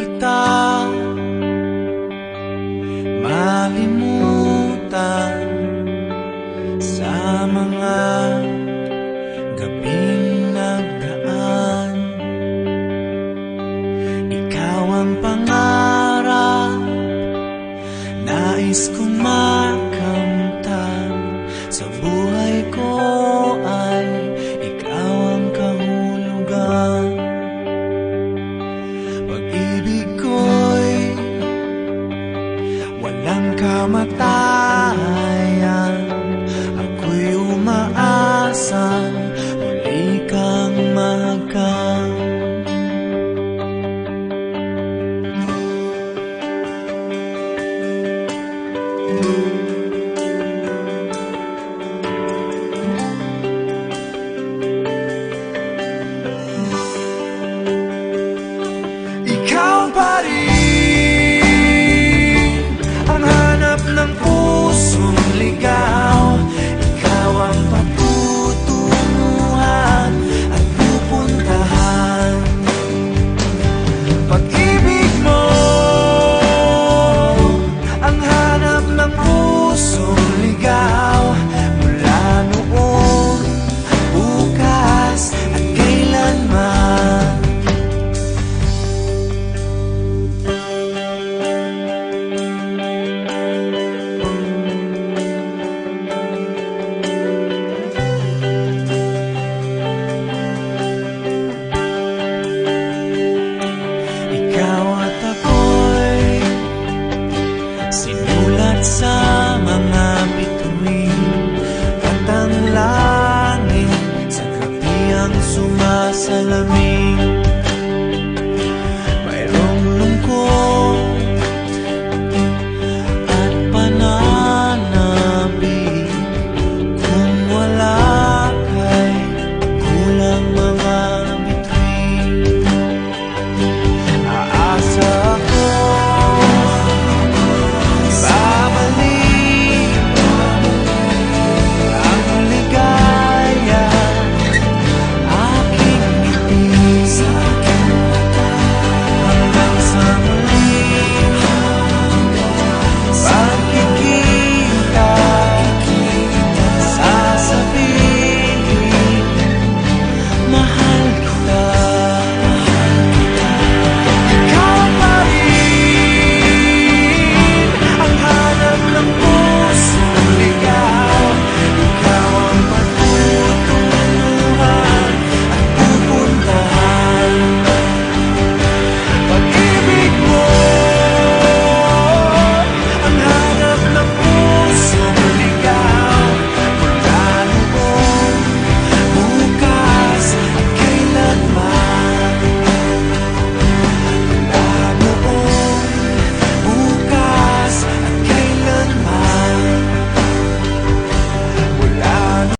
kita malimutan sa mga gabing nagdaan. Ikaw ang pangarap, nais kong makamtan. Sa buhay ko ay ikaw ang kahulugan. Pag-ibig ko'y walang kamatayan. Ako'y umaasang muli kang mahagkan. Ikaw pa rin ang hanap ng pusong ligaw. Ikaw ang patutunguhan at pupuntahan. Pag-ibig mo ang hanap ng pusong ligaw. Mula noon, bukas at kailanman. Ikaw at ako'y sinulat sa mga bituin, at ang langit sa gabi ang sumasalamin. Mayroong lungkot at pananabik, kung wala kay kulang mga